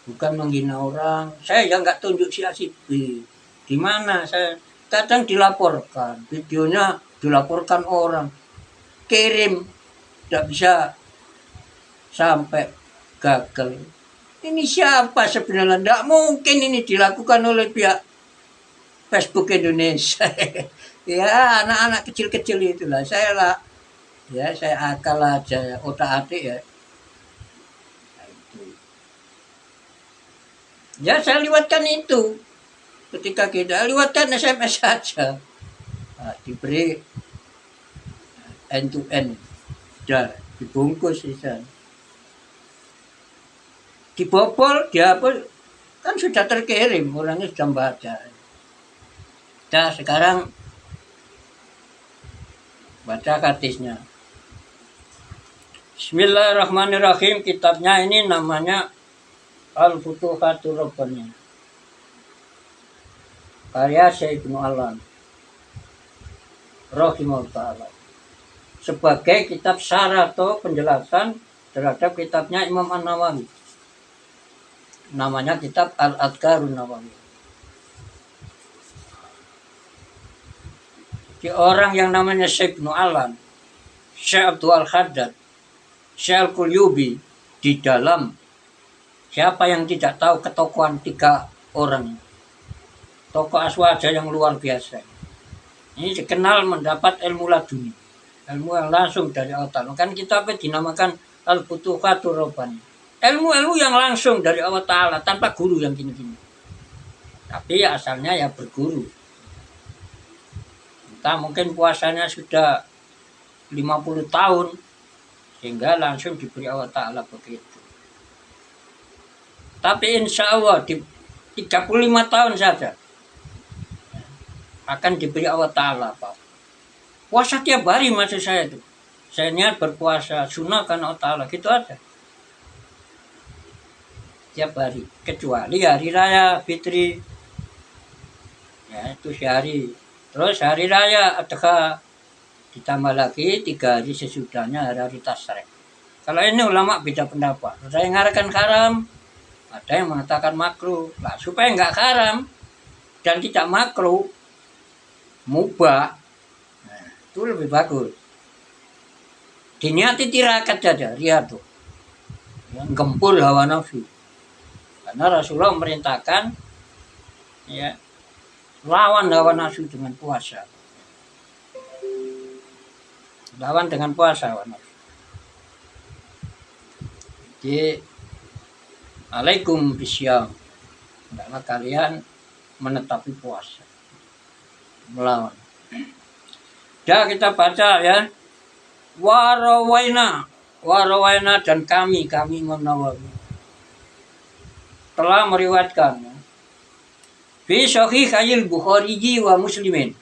bukan menghina orang. Saya yang nggak tunjuk si Asibi. Di mana saya kadang dilaporkan, videonya dilaporkan orang, kirim, tidak bisa sampai gagal. Ini siapa sebenarnya? Tidak mungkin ini dilakukan oleh pihak Facebook Indonesia. Ya anak-anak kecil-kecil itulah. Saya lah, ya saya akal aja, otak-atik ya. Ya saya lewatkan itu. Ketika kita lewatkan SMS saja, nah, diberi end to end, dah dibungkus bisa, dibobol, dihapus, kan sudah terkirim, orangnya sudah baca. Nah sekarang baca hadisnya. Bismillahirrahmanirrahim. Kitabnya ini namanya Al-Futuhatur Rabbaniyah, karya Syekh Ibnu Alan rahimahullah ta'ala, sebagai kitab syarah atau penjelasan terhadap kitabnya Imam An-Nawawi. Namanya kitab Al-Adhkarun Nawawi. Di orang yang namanya Syekh Ibnu Alan, Syekh Abdul Al-Haddad, Syekh Al-Qulyubi, di dalam siapa yang tidak tahu ketokohan tiga orang tokoh aswaja yang luar biasa. Ini dikenal mendapat ilmu laduni, ilmu yang langsung dari Allah Ta'ala. Kan kita dinamakan Al-Futuhatur Rabbaniyah, ilmu-ilmu yang langsung dari Allah Ta'ala tanpa guru yang gini-gini. Tapi asalnya ya berguru. Kita mungkin puasanya sudah 50 tahun sehingga langsung diberi Allah Ta'ala begitu. Tapi insya Allah di 35 tahun saja akan diberi Allah Ta'ala, Pak. Puasa tiap hari maksud saya itu. Saya niat berpuasa sunnah karena Allah Ta'ala, gitu aja. Tiap hari, kecuali hari raya Fitri, ya itu sehari. Terus hari raya Adha, ditambah lagi 3 hari sesudahnya hari Tasyrik. Kalau ini ulama beda pendapat. Ada yang mengatakan haram, ada yang mengatakan makruh. Nah, supaya nggak haram dan tidak makruh, mubah, nah, itu lebih bagus. Diniati tirakat saja, lihat tuh, yang gempur hawa nafsu. Karena Rasulullah memerintahkan, ya, lawan hawa nafsu dengan puasa. Lawan dengan puasa hawa nafsu. Jadi, alaikum bisyam, hendaklah kalian menetapi puasa, melawan. Dah kita baca ya, warawaina dan kami Imam Nawawi telah meriwayatkan fi Sahihil Bukhari wa Muslimin,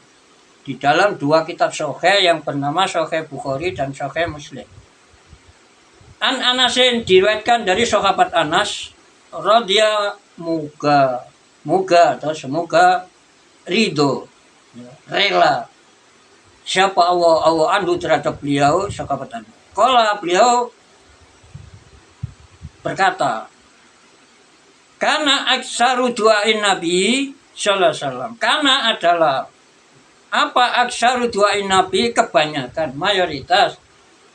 di dalam 2 kitab sahih yang bernama Sahih Bukhari dan Sahih Muslim. An Anasin, diriwayatkan dari sahabat Anas radhiyallahu moga atau semoga ridho, rela siapa Allah anhu terhadap beliau, sahabat Anas. Kala beliau berkata, karena aksaru du'ain Nabi sallallahu alaihi wasallam, karena adalah apa aksaru du'ain Nabi, kebanyakan mayoritas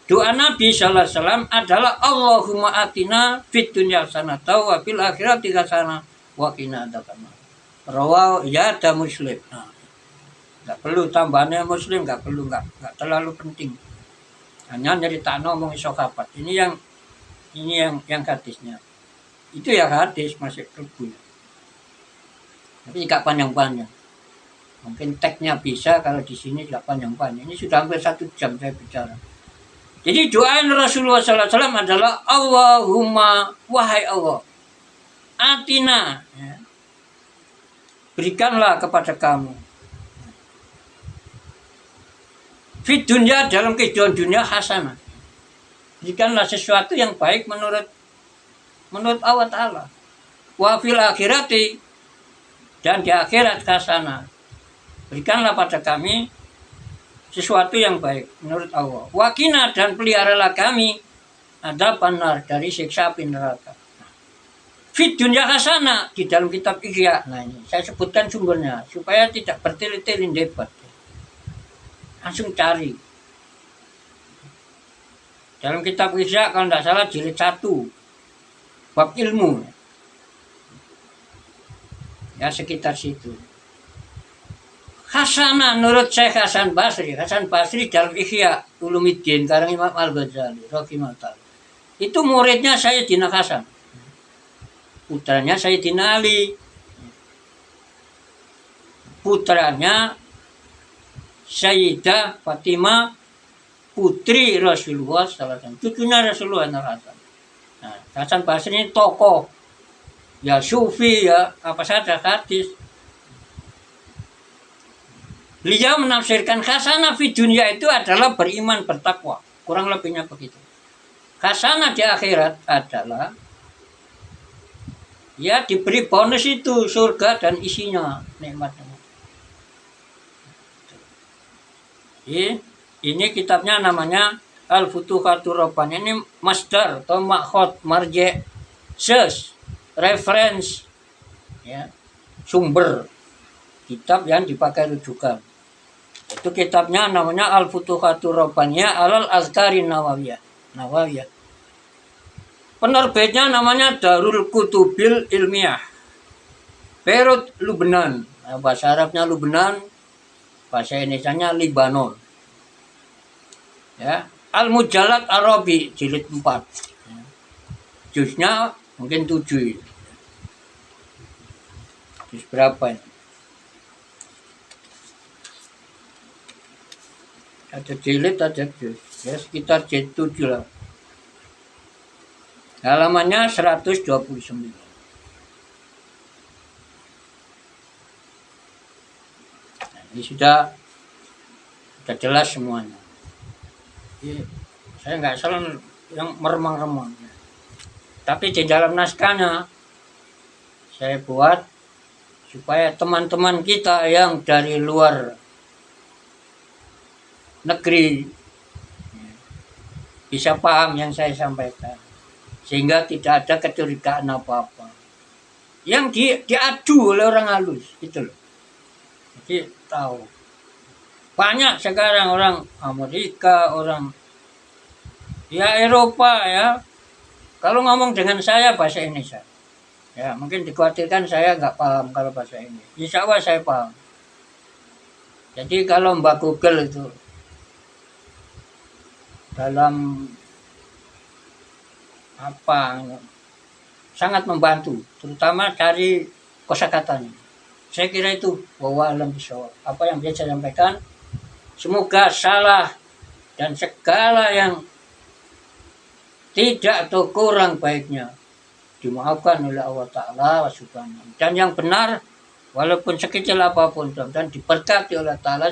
doa Nabi sallallahu alaihi wasallam adalah Allahumma atina fid dunya hasanah wa fil akhirati hasanah wa qina adzabannar. Rawahu ya ada Muslim. Nah, nggak perlu tambahannya Muslim, nggak terlalu penting. Hanya cerita ngomong sahabat. Ini yang hadisnya. Itu ya hadis masih terbuka. Tapi nggak panjang-panjang. Mungkin tagnya bisa, kalau di sini nggak panjang-panjang. Ini sudah hampir 1 jam saya bicara. Jadi doa Rasulullah SAW adalah Allahumma, wahai Allah, atina, ya, berikanlah kepada kamu fid dunya, dalam kehidupan dunia hasanah, berikanlah sesuatu yang baik menurut Allah Ta'ala, wa fil akhirati, dan di akhirat hasanah, berikanlah pada kami sesuatu yang baik menurut Allah. Wakina, dan peliharalah kami adzabannar, dari siksa api neraka. Fit dunya hasanah, di dalam kitab Ihya. Nah, ini saya sebutkan sumbernya supaya tidak bertele-tele debat. Langsung cari. Dalam kitab Ihya kalau tidak salah jilid 1 bab ilmu. Ya sekitar situ. Hasanah menurut Syekh Hasan Basri dalam Ihya Ulumuddin karang Imam Al-Ghazali rahimahullah. Itu muridnya Sayyidina Hasan, putranya Sayyidina Ali, putranya Sayyidah Fatimah, putri Rasulullah sallallahu alaihi wasallam, cucunya Rasulullah sallallahu alaihi wasallam. Nah, Hasan Basri ini tokoh, ya sufi, ya apa saja hadis. Beliau menafsirkan hasanah fi dunia itu adalah beriman bertakwa, kurang lebihnya begitu. hasanah di akhirat adalah ya diberi bonus itu surga dan isinya nikmatnya. Ini kitabnya namanya Al-Futuhatur Rabbaniyah. Ini masdar atau makhot marje ses reference ya, sumber kitab yang dipakai rujukan. Itu kitabnya namanya Al-Futuhatur Rabbaniyah alal azkari nawawiyah. Penerbitnya namanya Darul Kutubil Ilmiah Beirut, Lubnan. Nah, bahasa Arabnya Lubnan, bahasa Indonesianya Libanon. Ya, Al-Mujallad Arabi jilid 4. Ya. Juznya mungkin 7. Juz berapa ini? Ada jilid, ada juz. Ya, sekitar jilid 7 lah. Halamannya 129. Nah, ini sudah jelas semuanya. Jadi, saya nggak salah yang meremang-remang. Tapi di dalam naskahnya saya buat supaya teman-teman kita yang dari luar negeri bisa paham yang saya sampaikan, sehingga tidak ada kecurigaan apa-apa yang diadu oleh orang halus gitu loh. Jadi tahu banyak sekarang orang Amerika, orang ya Eropa ya, kalau ngomong dengan saya bahasa Indonesia ya mungkin dikhawatirkan saya nggak paham kalau bahasa ini. Insya Allah saya paham. Jadi kalau Mbak Google itu dalam apa sangat membantu, terutama cari kosakatanya. Saya kira itu bahwa alam bisawab. Apa yang bisa saya sampaikan, semoga salah dan segala yang tidak atau kurang baiknya dimaafkan oleh Allah Ta'ala Subhanahu. Dan yang benar walaupun sekecil apapun dan diberkati oleh Ta'ala